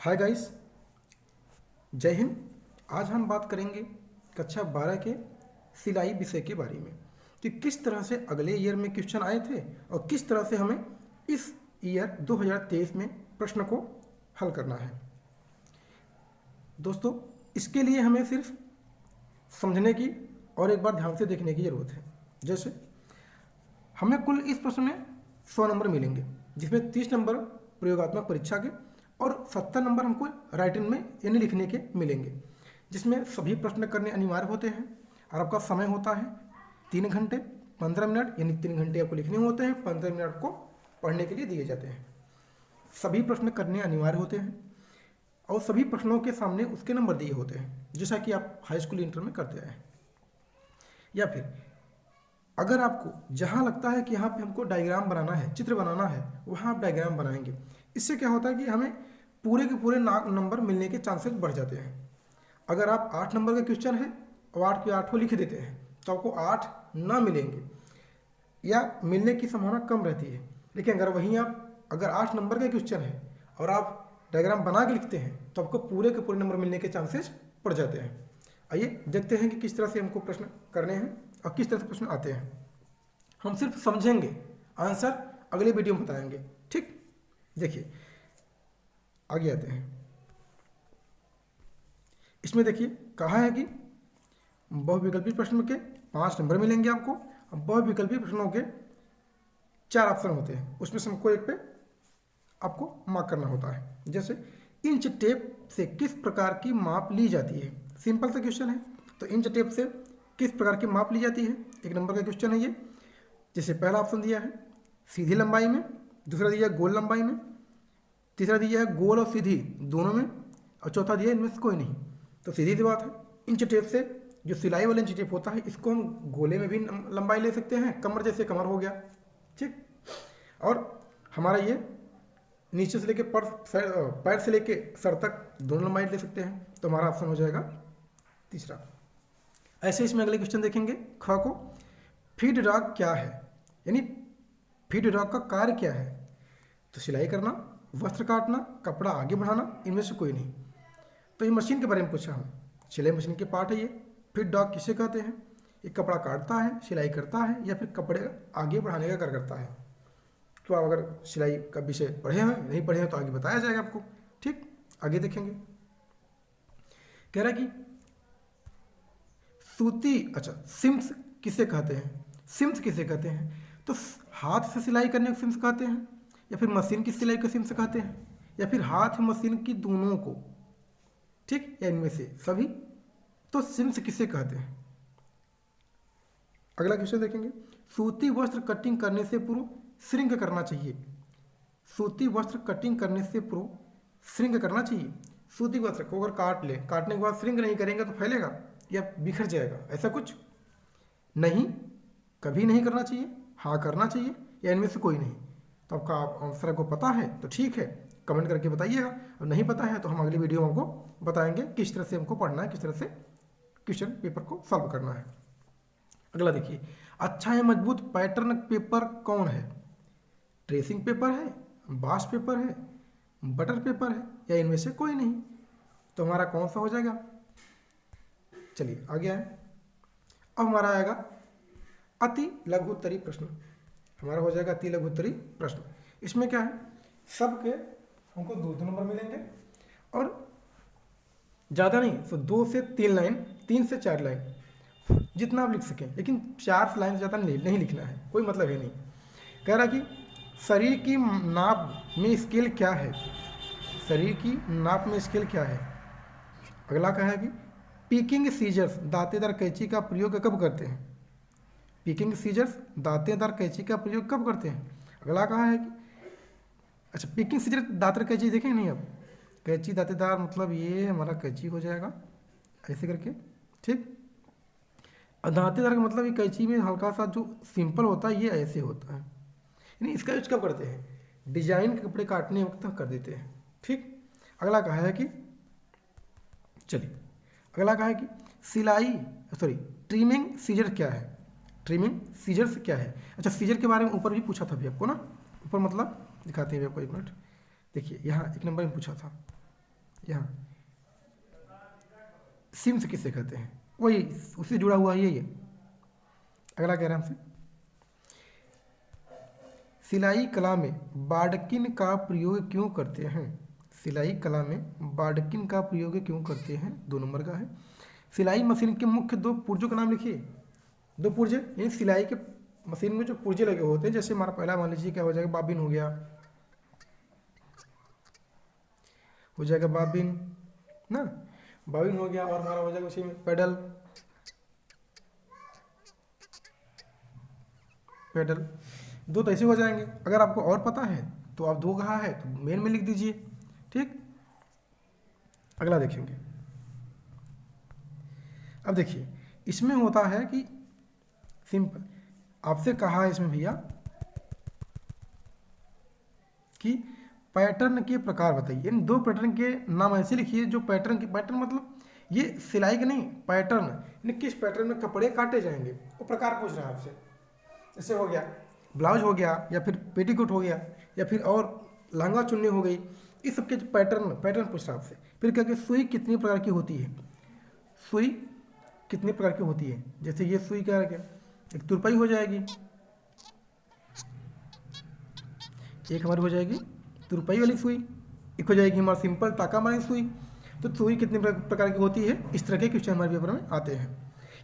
Hi guys, जय हिंद। आज हम बात करेंगे कक्षा 12 के सिलाई विषय के बारे में कि किस तरह से अगले ईयर में क्वेश्चन आए थे और किस तरह से हमें इस ईयर 2023 में प्रश्न को हल करना है। दोस्तों, इसके लिए हमें सिर्फ समझने की और एक बार ध्यान से देखने की ज़रूरत है। जैसे हमें कुल इस प्रश्न में 100 नंबर मिलेंगे, जिसमें 30 नंबर प्रयोगात्मक परीक्षा के और 70 नंबर हमको राइटिंग में यानी लिखने के मिलेंगे, जिसमें सभी प्रश्न करने अनिवार्य होते हैं और आपका समय होता है 3 घंटे 15 मिनट, यानी 3 घंटे आपको लिखने होते हैं, 15 मिनट को पढ़ने के लिए दिए जाते हैं। सभी प्रश्न करने अनिवार्य होते हैं और सभी प्रश्नों के सामने उसके नंबर दिए होते हैं, जैसा कि आप हाई स्कूल इंटर में करते आए हैं। या फिर अगर आपको जहाँ लगता है कि यहाँ पे हमको डायग्राम बनाना है, चित्र बनाना है, वहाँ आप डायग्राम बनाएंगे। इससे क्या होता है कि हमें पूरे के पूरे नंबर मिलने के चांसेस बढ़ जाते हैं। अगर आप 8 नंबर का क्वेश्चन है और 8 के 8 लिख देते हैं तो आपको 8 ना मिलेंगे या मिलने की संभावना कम रहती है। लेकिन अगर वहीं आप अगर 8 नंबर का क्वेश्चन है और आप डायग्राम बना के लिखते हैं तो आपको पूरे के पूरे नंबर मिलने के चांसेस बढ़ जाते हैं। आइए देखते हैं कि किस तरह से हमको प्रश्न करने हैं और किस तरह से प्रश्न आते हैं। हम सिर्फ समझेंगे, आंसर अगले वीडियो में बताएंगे। ठीक, देखिए आगे आते हैं। इसमें देखिए कहा है कि बहुविकल्पी प्रश्न के 5 नंबर मिलेंगे आपको। बहुविकल्पी प्रश्नों के 4 ऑप्शन होते हैं, उसमें से हमको एक पे आपको मार्क करना होता है। जैसे इंच टेप से किस प्रकार की माप ली जाती है। सिंपल सा क्वेश्चन है, तो इंच टेप से किस प्रकार की माप ली जाती है, 1 नंबर का क्वेश्चन है ये। जैसे पहला ऑप्शन दिया है सीधी लंबाई में, दूसरा दिया है गोल लंबाई में, तीसरा दिया है गोल और सीधी दोनों में, और चौथा दिया है इनमें से कोई नहीं। तो सीधी सी बात है, इंच टेप से जो सिलाई वाला इंच टेप होता है इसको हम गोले में भी लंबाई ले सकते हैं, कमर जैसे कमर हो गया। ठीक, और हमारा ये नीचे से लेके पैर से लेके सर तक दोनों लंबाई ले सकते हैं। तो हमारा ऑप्शन हो जाएगा तीसरा। ऐसे इसमें अगले क्वेश्चन देखेंगे ख को, फीड डॉग क्या है, यानी फीड डॉग का कार्य क्या है। तो सिलाई करना, वस्त्र काटना, कपड़ा आगे बढ़ाना, इनमें से कोई नहीं। तो ये मशीन के बारे में पूछा हमें, सिलाई मशीन के पार्ट है ये। फीड डॉग किसे कहते हैं, ये कपड़ा काटता है, सिलाई करता है या फिर कपड़े आगे बढ़ाने का कार्य करता है। तो आप अगर सिलाई का विषय पढ़े हैं, नहीं पढ़े हैं तो आगे बताया जाएगा आपको। ठीक, आगे देखेंगे। कह रहा है कि सूती, अच्छा सिम्स किसे कहते हैं, सिम्स किसे कहते हैं। तो हाथ से सिलाई करने को सिम्स कहते हैं, या फिर मशीन की सिलाई को सिम्स कहते हैं, या फिर हाथ मशीन की दोनों को। ठीक, या इनमें से सभी। तो सिम्स किसे कहते हैं। अगला क्वेश्चन देखेंगे, सूती वस्त्र कटिंग करने से पूर्व श्रिंक करना चाहिए। सूती वस्त्र कटिंग करने से पूर्व श्रिंक करना चाहिए। सूती वस्त्र को अगर काट ले, काटने के बाद श्रिंक नहीं करेंगे तो फैलेगा या बिखर जाएगा, ऐसा कुछ नहीं, कभी नहीं करना चाहिए, हाँ करना चाहिए, या इनमें से कोई नहीं। तो आपका आंसर को पता है तो ठीक है, कमेंट करके बताइएगा, और नहीं पता है तो हम अगली वीडियो में आपको बताएंगे किस तरह से हमको पढ़ना है, किस तरह से क्वेश्चन पेपर को सॉल्व करना है। अगला देखिए, अच्छा या मजबूत पैटर्न पेपर कौन है। ट्रेसिंग पेपर है, बास पेपर है, बटर पेपर है, या इनमें से कोई नहीं। तो हमारा कौन सा हो जाएगा। चलिए आगे आए। अब हमारा आएगा अति लघु उत्तरीय प्रश्न। हमारा हो जाएगा अति लघु उत्तरीय प्रश्न। इसमें क्या है, सबके हमको 2 नंबर मिलेंगे और ज़्यादा नहीं तो 2 से 3 लाइन, 3 से 4 लाइन जितना आप लिख सकें, लेकिन 4 लाइन ज़्यादा नहीं लिखना है, कोई मतलब है नहीं। कह रहा कि शरीर की नाप में स्केल क्या है। शरीर की नाप में स्केल क्या है। अगला कहा है कि पिकिंग सीजर्स दांतेदार कैंची का प्रयोग कब करते हैं। पिकिंग सीजर्स दांतेदार कैंची का प्रयोग कब करते हैं। अगला कहा है कि अच्छा पिकिंग सीजर दांतेदार कैंची देखेंगे नहीं आप, कैंची दांतेदार मतलब ये हमारा कैंची हो जाएगा ऐसे करके। ठीक, और दांतेदार का मतलब ये कैंची में हल्का सा जो सिंपल होता है ये ऐसे होता है, यानी इसका यूज कब करते हैं, डिजाइन के कपड़े काटने वक्त कर देते हैं। ठीक, अगला कहा है कि चलिए अगला कहा है कि ट्रिमिंग सीजर क्या है। ट्रिमिंग सीजर्स क्या है। अच्छा सीजर के बारे में ऊपर भी पूछा था अभी आपको ना, ऊपर मतलब दिखाते हैं आपको, 1 मिनट देखिए, यहाँ 1 नंबर में पूछा था। यहाँ सिम्स किसे कहते हैं, वही उससे जुड़ा हुआ यही है। अगला कह रहे हैं हमसे, सिलाई कला में बाड़किन का प्रयोग क्यों करते हैं। सिलाई कला में बाड़किन का प्रयोग क्यों करते हैं, 2 नंबर का है। सिलाई मशीन के मुख्य 2 पुर्जों का नाम लिखिए। 2 पुर्जे यानी सिलाई के मशीन में जो पुर्जे लगे होते हैं, जैसे हमारा पहला मान लीजिए क्या हो जाएगा, बाबिन हो गया, हो जाएगा बाबिन ना, बाबिन हो गया, और हमारा हो जाएगा उसी में पेडल, पेडल 2 तो ऐसे हो जाएंगे। अगर आपको और पता है तो आप 2 कहा है तो मेन में लिख दीजिए, ठीक। अगला देखेंगे, अब देखिए इसमें होता है कि सिंपल, आपसे कहा है इसमें भैया कि पैटर्न के प्रकार बताइए। इन 2 पैटर्न के नाम ऐसे लिखिए जो पैटर्न के, पैटर्न मतलब ये सिलाई के नहीं, पैटर्न यानी किस पैटर्न में कपड़े काटे जाएंगे वो प्रकार पूछ रहा है आपसे। जैसे हो गया ब्लाउज हो गया, या फिर पेटीकोट हो गया, या फिर और लहंगा चुन्नी हो गई, इस सब के पैटर्न पूछ रहा है आपसे। फिर क्या कि सुई कितनी प्रकार की होती है, सुई कितनी प्रकार की होती है। जैसे ये सुई क्या है, एक तुरपाई हो जाएगी, एक हमारी हो जाएगी तुरपाई वाली सुई, एक हो जाएगी हमारी सिंपल टाका वाली सुई। तो सुई कितने प्रकार की होती है, इस तरह के क्वेश्चन हमारे पेपर में आते हैं।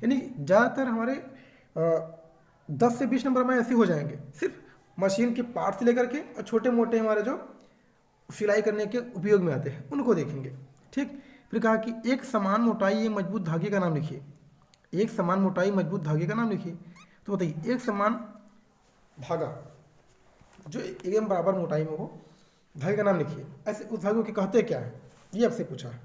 यानी ज़्यादातर हमारे 10 से 20 नंबर में ऐसे हो जाएंगे, सिर्फ मशीन के पार्ट से लेकर के और छोटे मोटे हमारे जो सिलाई करने के उपयोग में आते हैं उनको देखेंगे, ठीक। फिर कहा कि एक समान मोटाई या मजबूत धागे का नाम लिखिए। एक समान मोटाई मजबूत धागे का नाम लिखिए। तो बताइए एक समान धागा जो एकदम बराबर मोटाई में हो, धागे का नाम लिखिए। ऐसे उस धागे के कहते क्या है, ये आपसे पूछा है।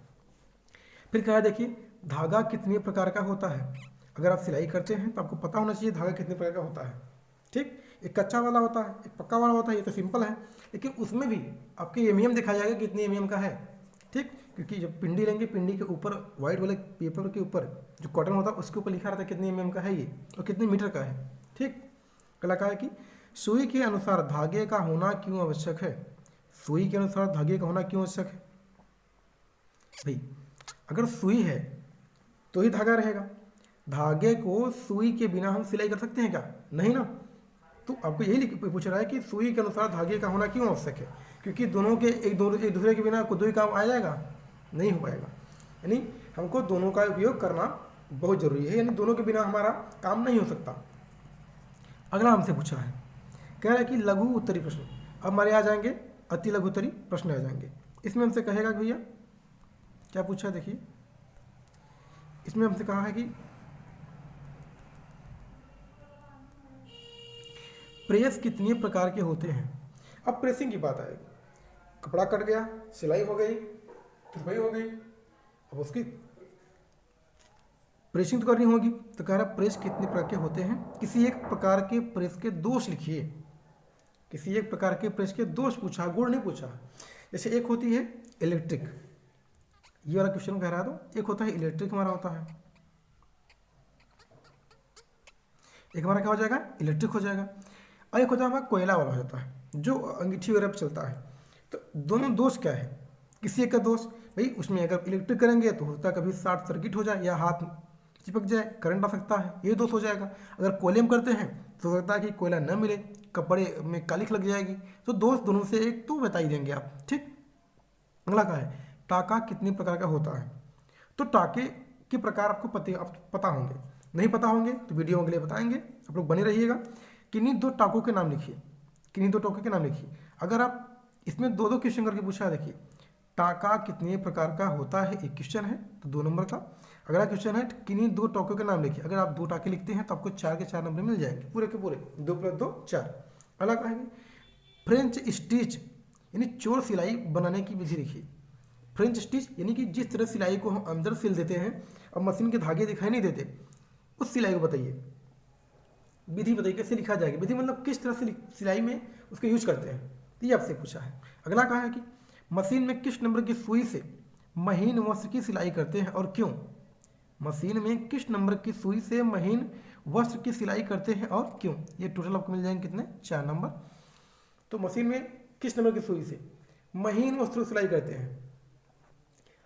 फिर कहा देखिए धागा कितने प्रकार का होता है। अगर आप सिलाई करते हैं तो आपको पता होना चाहिए धागा कितने प्रकार का होता है, ठीक। एक कच्चा वाला होता है, एक पक्का वाला होता है, ये तो सिंपल है, लेकिन उसमें भी आपके एमएम दिखाया जाएगा कितने एमएम का है, ठीक। क्योंकि जब पिंडी लेंगे, पिंडी के ऊपर व्हाइट वाले पेपर के ऊपर जो कॉटन होता है उसके ऊपर लिखा रहता है कितने एमएम का है ये और कितने मीटर का है, ठीक। अगला कहा है कि सुई के अनुसार धागे का होना क्यों आवश्यक है। सुई के अनुसार धागे का होना क्यों आवश्यक है भाई। अगर सुई है तो ही धागा रहेगा, धागे को सुई के बिना हम सिलाई कर सकते हैं क्या, नहीं ना। तो आपको यही पूछ रहा है कि सुई के अनुसार धागे का होना क्यों आवश्यक है, क्योंकि दोनों के एक दूसरे के बिना खुद ही काम आ जाएगा, नहीं हो पाएगा। यानी हमको दोनों का उपयोग करना बहुत जरूरी है, यानी दोनों के बिना हमारा काम नहीं हो सकता। अगला हमसे पूछा है, कह रहा है कि लघु उत्तरी प्रश्न। अब हमारे आ जाएंगे अति लघु उत्तरी प्रश्न आ जाएंगे। इसमें हमसे कहेगा कि भैया क्या पूछा है, देखिए इसमें हमसे कहा है कि प्रेस कितने प्रकार के होते हैं। अब प्रेसिंग की बात आएगी, कपड़ा कट गया, सिलाई हो गई, तुरपाई हो गई, अब उसकी प्रेसिंग तो करनी होगी। तो कह रहा प्रेस कितने प्रकार के होते हैं, किसी एक प्रकार के प्रेस के दोष लिखिए। किसी एक प्रकार के प्रेस के दोष पूछा, गुण नहीं पूछा। जैसे एक होती है इलेक्ट्रिक, ये वाला क्वेश्चन कह रहा है, तो एक होता है इलेक्ट्रिक हमारा होता है, एक हमारा क्या हो जाएगा इलेक्ट्रिक हो जाएगा, और एक होता है हमारा कोयला वाला हो जाता है जो अंगीठी वगैरह पर चलता है। तो दोनों दोष क्या है, किसी एक का दोष भाई उसमें अगर इलेक्ट्रिक करेंगे तो होता है कभी शॉर्ट सर्किट हो जाए या हाथ चिपक जाए, करंट आ सकता है, ये दोष हो जाएगा। अगर कोयले में करते हैं तो हो सकता है कि कोयला न मिले, कपड़े में कालिख लग जाएगी। तो दोष दोनों से एक तो बता ही देंगे आप, ठीक। अगला का है टाका कितने प्रकार का होता है। तो टाके के प्रकार आपको पता होंगे, नहीं पता होंगे तो वीडियो अगले बताएंगे, आप लोग बने रहिएगा। किन्हीं 2 टाकों के नाम लिखिए, किन्हीं 2 टाकों के नाम लिखिए। अगर आप इसमें 2 क्वेश्चन करके पूछा, देखिए टाका कितने प्रकार का होता है, एक क्वेश्चन है तो 2 नंबर का। अगला क्वेश्चन है किन्हीं 2 टाकों के नाम लिखिए। अगर आप 2 टाके लिखते हैं तो आपको 4 के 4 नंबर मिल जाएंगे, पूरे के पूरे, 2 + 2 4। अगला कहेंगे फ्रेंच स्टिच यानी चोर सिलाई बनाने की विधि लिखिए। फ्रेंच स्टिच यानी कि जिस तरह सिलाई को हम अंदर सिल देते हैं और मशीन के धागे दिखाई नहीं देते, उस सिलाई को बताइए, विधि बताइए कैसे लिखा जाएगा। विधि मतलब किस तरह से सिलाई में उसको यूज करते हैं, तो ये आपसे पूछा है। अगला कहा है कि मशीन में किस नंबर की सुई से महीन वस्त्र की सिलाई करते हैं और क्यों। मशीन में किस नंबर की सुई से महीन वस्त्र की सिलाई करते हैं और क्यों। ये टोटल आपको मिल जाएंगे कितने, 4 नंबर। तो मशीन में किस नंबर की सुई से महीन वस्त्र की सिलाई करते हैं,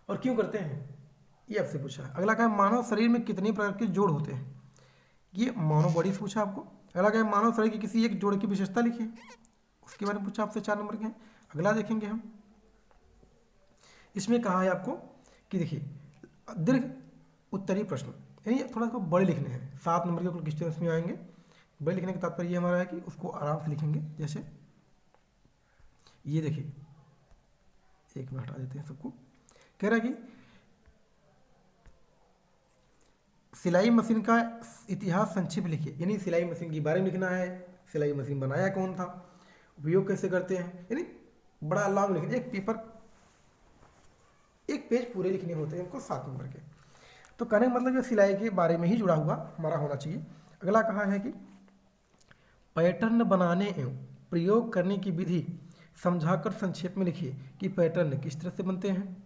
और क्यों करते हैं, ये आपसे पूछा है। अगला क्या है, मानव शरीर में कितने प्रकार के जोड़ होते हैं, ये मानव बॉडी से पूछा आपको। अगला क्या है, मानव शरीर की किसी एक जोड़ की विशेषता लिखिए, उसके बारे में पूछा आपसे 4 नंबर के हैं। अगला देखेंगे हम, इसमें कहा है आपको कि देखिए दीर्घ उत्तरीय प्रश्न, यानी थोड़ा सा बड़े लिखने हैं, 7 नंबर के कुल क्वेश्चन इसमें आएंगे। बड़े लिखने का तात्पर्य ये हमारा है कि उसको आराम से लिखेंगे। जैसे ये देखिए, एक में हटा देते हैं सबको। कह रहा है कि सिलाई मशीन का इतिहास संक्षिप्त लिखिए, यानी सिलाई मशीन के बारे में लिखना है, सिलाई मशीन बनाया कौन था, उपयोग कैसे करते हैं, यानी बड़ा लॉन्ग लिखना, एक पेपर एक पेज पूरे लिखने होते हैं हमको 7 नंबर के। तो कहने का मतलब ये सिलाई के बारे में ही जुड़ा हुआ हमारा होना चाहिए। अगला कहा है कि पैटर्न बनाने एवं प्रयोग करने की विधि समझाकर संक्षेप में लिखिए कि पैटर्न किस तरह से बनते हैं,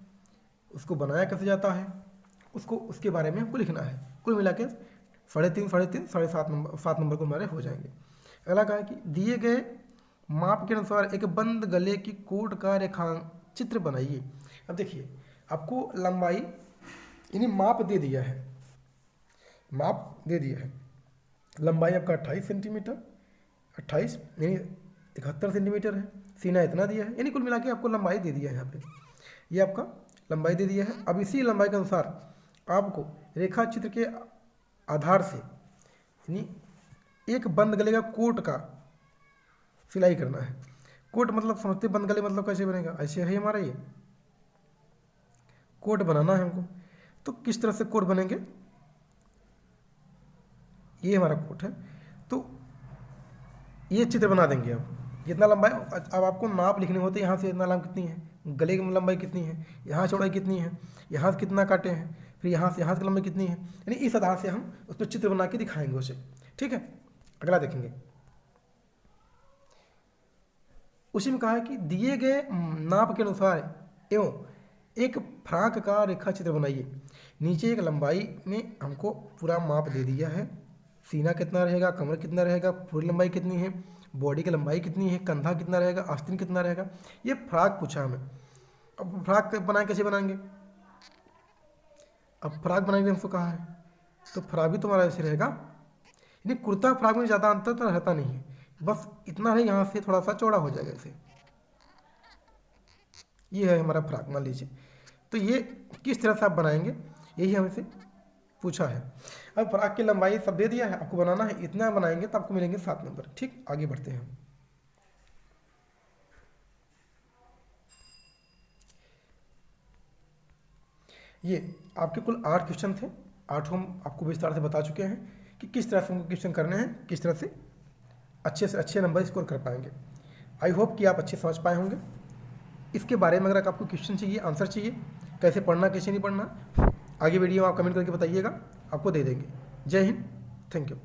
उसको बनाया कैसे जाता है, उसको उसके बारे में हमको लिखना है। कुल मिला के 3.5, 7 नंबर को हमारे हो जाएंगे। अगला कहा है कि दिए गए माप के अनुसार एक बंद गले की कोट का रेखाचित्र बनाइए। अब देखिए आपको लंबाई यानी माप दे दिया है, माप दे दिया है, लंबाई आपका 28 सेंटीमीटर, 28 यानी 71 सेंटीमीटर है, सीना इतना दिया है, यानी कुल मिला के आपको लंबाई दे दिया है। यहाँ पे ये आपका लंबाई दे दिया है। अब इसी लंबाई के अनुसार आपको रेखा चित्र के आधार से यानी एक बंद गले का कोट का सिलाई करना है। कोट मतलब समझते, बंद गले मतलब कैसे बनेगा, ऐसे है हमारा ये कोट बनाना है हमको। तो किस तरह से कोट बनेंगे, ये हमारा कोट है, तो ये चित्र बना देंगे। अब जितना लंबाई, अब आपको नाप लिखने होते हैं, यहाँ से इतना लंबाई कितनी है, गले की लंबाई कितनी है, यहाँ चौड़ाई कितनी है, यहाँ से कितना काटे हैं, फिर यहाँ की लंबाई कितनी है, यानी इस आधार से हम उस पर चित्र बना के दिखाएंगे उसे। ठीक है, अगला देखेंगे। उसी में कहा है कि दिए गए नाप के अनुसार एवं एक फ्राक का रेखा चित्र बनाइए। नीचे एक लंबाई में हमको पूरा माप दे दिया है, सीना कितना रहेगा, कमर कितना रहेगा, पूरी लंबाई कितनी है, बॉडी की लंबाई कितनी है, कंधा कितना रहेगा, आस्तीन कितना रहेगा, ये फ्राक पूछा हमें। अब फ्राक बनाए कैसे बनाएंगे, अब फ्राक बनाएंगे हमको कहा है, तो फ्राक भी तुम्हारा ऐसे रहेगा, यानी कुर्ता फ्राक में ज़्यादा अंतर तो रहता नहीं है, बस इतना है, यहाँ से थोड़ा सा चौड़ा हो जाएगा ऐसे। ये है हमारा फ्राक मान लीजिए। तो ये किस तरह से आप बनाएंगे, यही हमसे पूछा है। अब फ्राक की लंबाई सब दे दिया है, आपको बनाना है, इतना बनाएंगे तो आपको मिलेंगे 7 नंबर। ठीक, आगे बढ़ते हैं। ये आपके कुल 8 क्वेश्चन थे, 8 हम आपको विस्तार से बता चुके हैं कि किस तरह से उनको क्वेश्चन करने हैं, किस तरह से अच्छे नंबर स्कोर कर पाएंगे। आई होप कि आप अच्छे समझ पाए होंगे। इसके बारे में अगर आपको क्वेश्चन चाहिए, आंसर चाहिए, कैसे पढ़ना कैसे नहीं पढ़ना, आगे वीडियो में आप कमेंट करके बताइएगा, आपको दे देंगे। जय हिंद, थैंक यू।